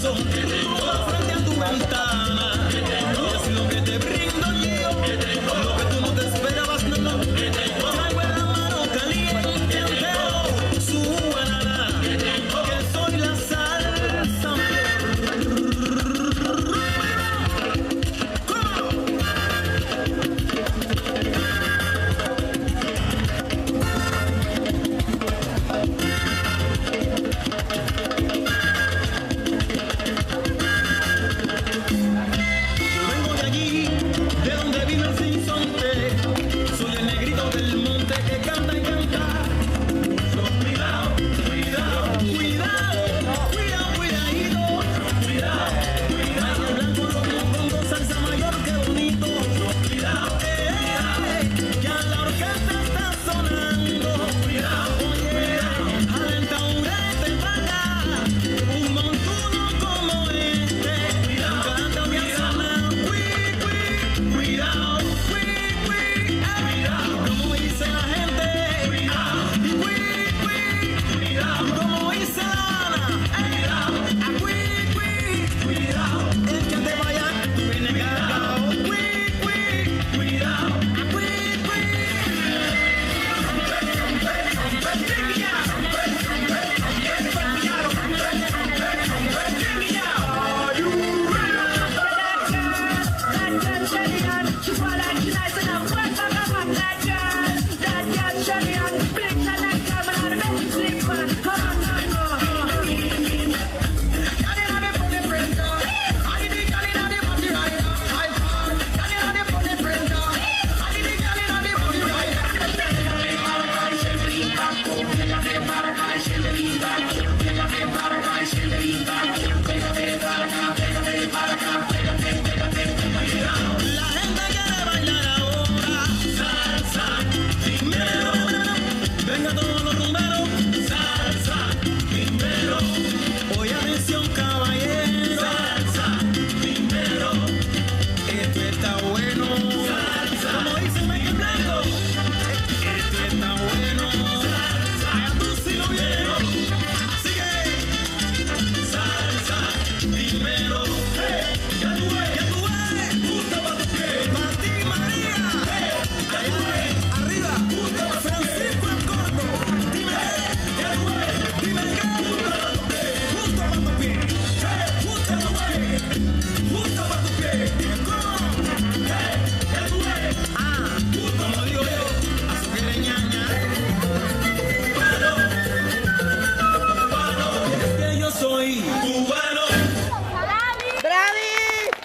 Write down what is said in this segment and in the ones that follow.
corazón, frente a tu ventana, es lo que te brindo yo, lo que tú no te esperabas, no, no. Traigo en la mano caliente entero, súbala, que soy la salsa mayor.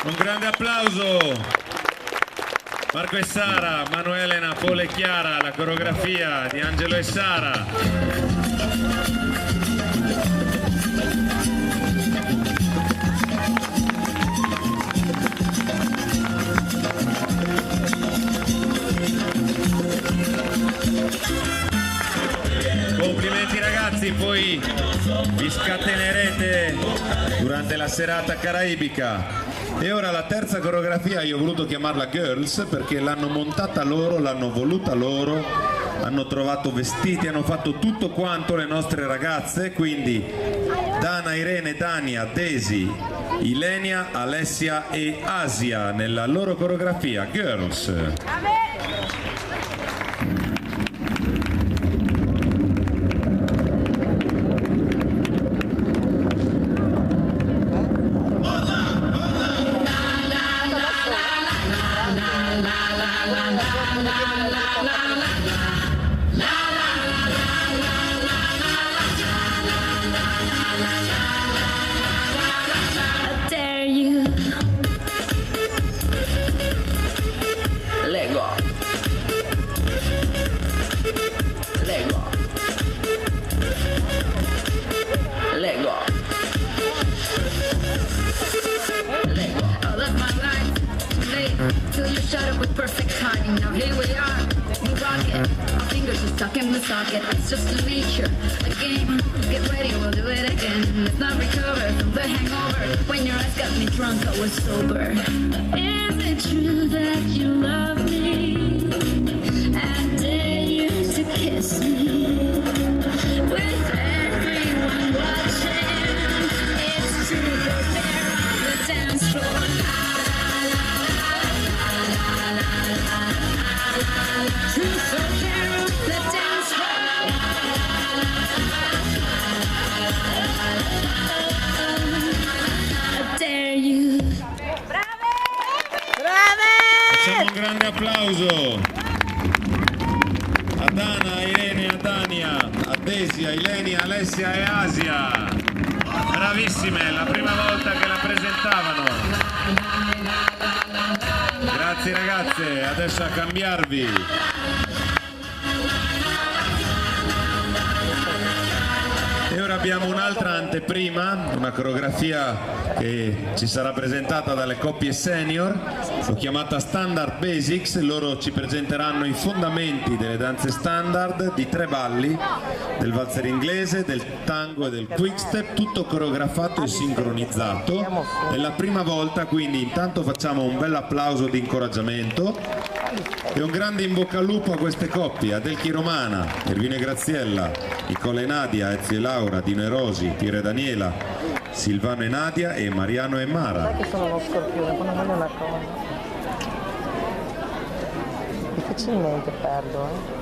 Un grande applauso. Marco e Sara, Manuela, Paolo e Chiara, la coreografia di Angelo e Sara. Complimenti ragazzi, poi vi scatenerete durante la serata caraibica. E ora la terza coreografia, io ho voluto chiamarla Girls perché l'hanno montata loro, l'hanno voluta loro, hanno trovato vestiti, hanno fatto tutto quanto le nostre ragazze, quindi Dana, Irene, Dania, Daisy, Ilenia, Alessia e Asia nella loro coreografia Girls. Till you shut up with perfect timing. Now here we are, we rock it. Our fingers are stuck in the socket. It's just a feature, a game. Get ready, we'll do it again. Let's not recover from the hangover. When your eyes got me drunk, I was sober. Is it true that you love me? I dare you to kiss me. With everyone watching, it's true. applauso a Dana, Irene, a Dania, a Desia, Ilenia, Alessia e Asia. Bravissime, è la prima volta che la presentavano. Grazie ragazze, adesso a cambiarvi. E ora abbiamo un'altra anteprima, una coreografia che ci sarà presentata dalle coppie senior. L'ho chiamata Standard Basics, loro ci presenteranno i fondamenti delle danze standard di 3 balli, del valzer inglese, del tango e del quickstep, tutto coreografato e sincronizzato. È la prima volta, quindi intanto facciamo un bel applauso di incoraggiamento e un grande in bocca al lupo a queste coppie: Adelchi Romana, Ervino e Graziella, Nicola e Nadia, Ezio e Laura, Dino e Rosi, Piero e Daniela, Silvano e Nadia e Mariano e Mara. Sai che sono uno scorpione, quando voglio una cosa difficilmente perdo,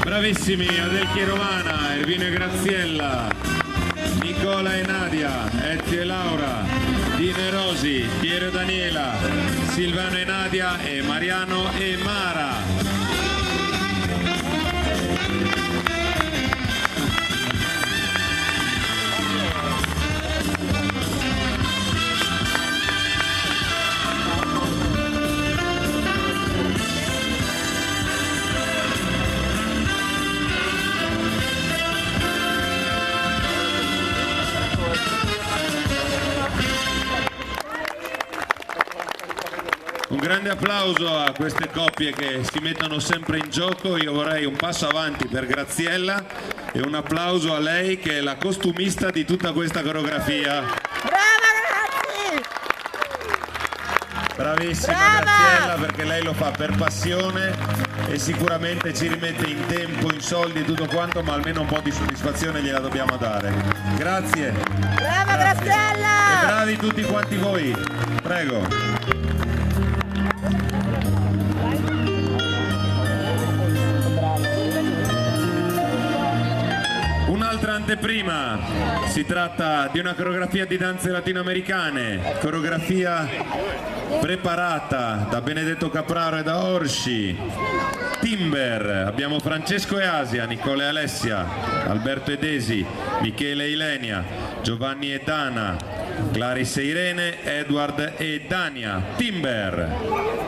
Bravissimi Adelchi e Romana, Ervino e Graziella, Nicola e Nadia, Ezio e Laura, Dino e Rosi, Piero e Daniela, Silvano e Nadia e Mariano e Mara. Un grande applauso a queste coppie che si mettono sempre in gioco. Io vorrei un passo avanti per Graziella e un applauso a lei che è la costumista di tutta questa coreografia. Brava, grazie! Bravissima Brava! Graziella, perché lei lo fa per passione e sicuramente ci rimette in tempo, in soldi e tutto quanto, ma almeno un po' di soddisfazione gliela dobbiamo dare. Grazie! Brava Grazie. Graziella! E bravi tutti quanti voi, prego. anteprima. Si tratta di una coreografia di danze latinoamericane, coreografia preparata da Benedetto Capraro e da Orsi. Timber, abbiamo Francesco e Asia, Nicola e Alessia, Alberto e Desi, Michele e Ilenia, Giovanni e Dana, Claris e Irene, Edward e Dania. Timber.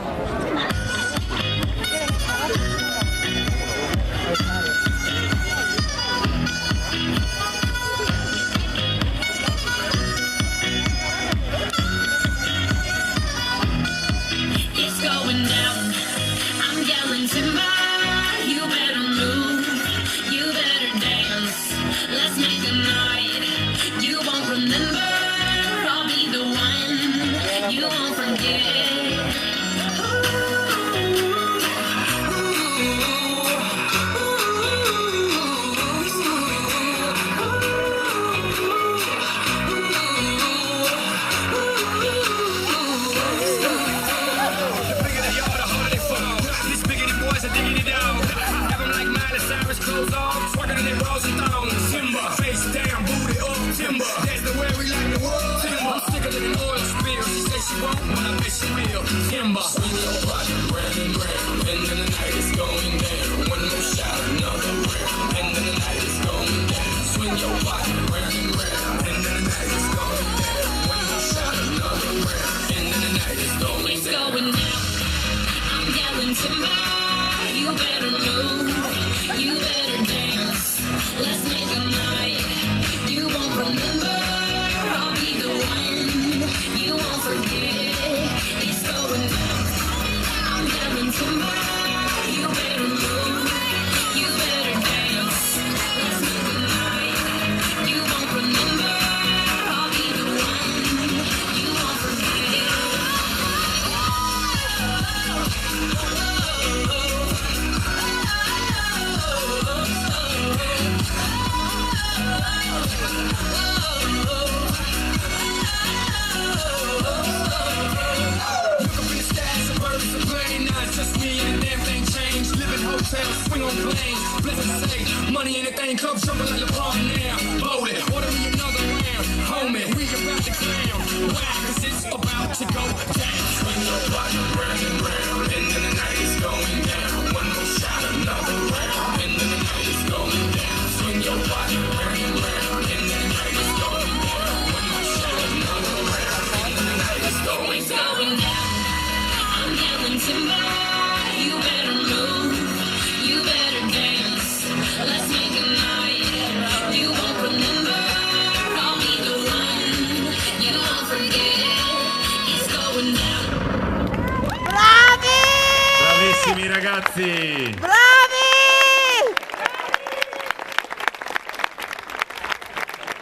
Bravissimi ragazzi! Bravi!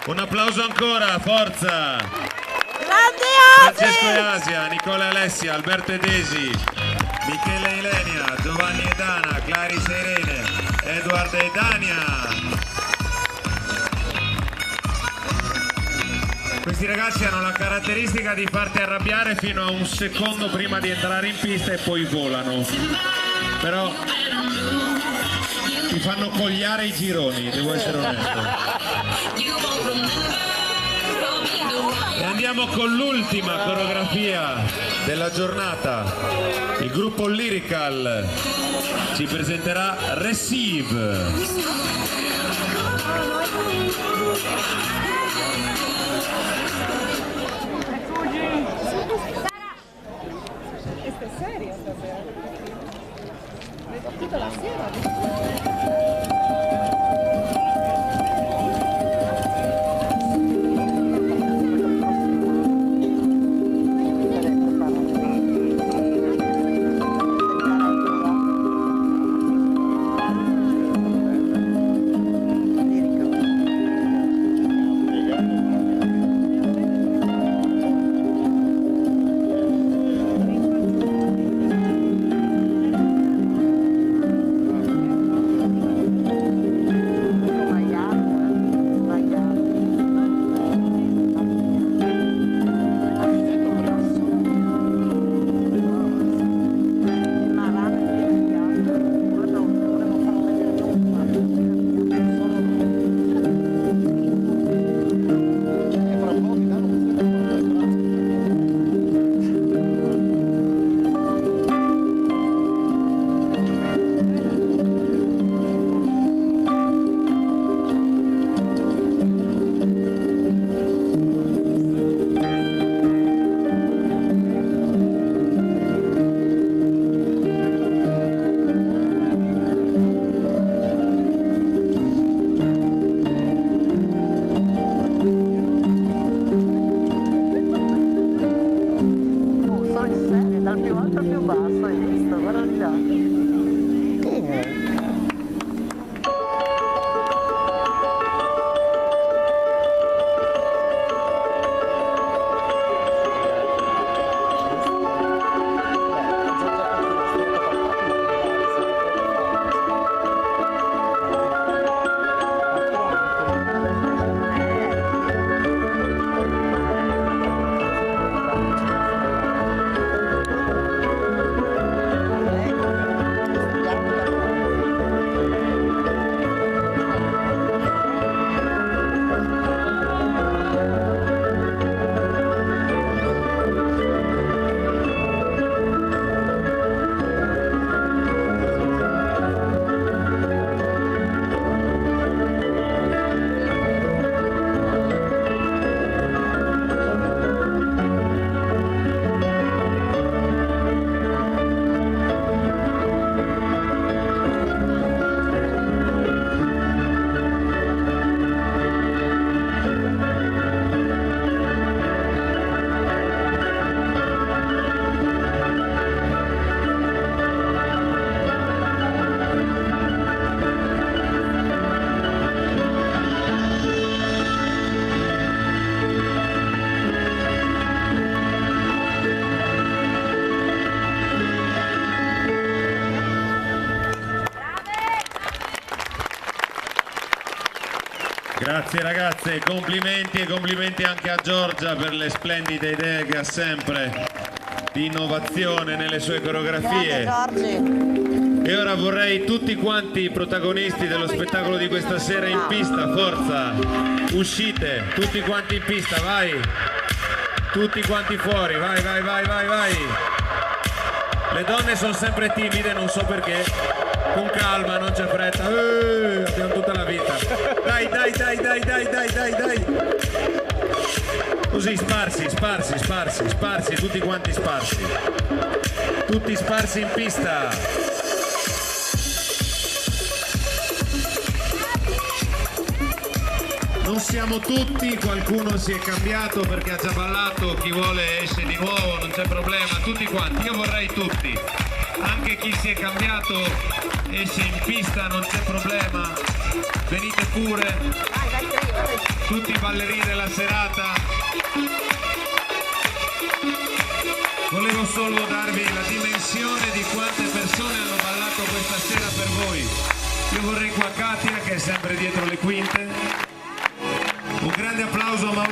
Un applauso ancora, forza! Grandi Francesco e Asi! Asia, Nicola e Alessia, Alberto e Desi, Michele e Ilenia, Giovanni e Dana, Claris e Irene, Edward e Dania. Questi ragazzi hanno la caratteristica di farti arrabbiare fino a un secondo prima di entrare in pista e poi volano. Però ti fanno cogliare i gironi, devo essere onesto. E andiamo con l'ultima coreografia della giornata. Il gruppo Lyrical ci presenterà Receive. Chi è? Grazie ragazze, complimenti e complimenti anche a Giorgia per le splendide idee che ha sempre di innovazione nelle sue coreografie. E ora vorrei tutti quanti i protagonisti dello spettacolo di questa sera in pista, forza, uscite, tutti quanti in pista, vai, tutti quanti fuori, vai, vai, vai, vai, vai. Le donne sono sempre timide, non so perché. Con calma, non c'è fretta, abbiamo tutta la vita. Dai, dai, dai, dai, dai, dai, dai, dai. Così sparsi, sparsi, sparsi, sparsi, tutti quanti sparsi. Tutti sparsi in pista. Non siamo tutti, qualcuno si è cambiato perché ha già ballato, chi vuole esce di nuovo, non c'è problema, tutti quanti, io vorrei tutti. Anche chi si è cambiato esce in pista, non c'è problema, venite pure, tutti i ballerini della serata. Volevo solo darvi la dimensione di quante persone hanno ballato questa sera per voi. Io vorrei qua Katia che è sempre dietro le quinte. Un grande applauso a Maurizio.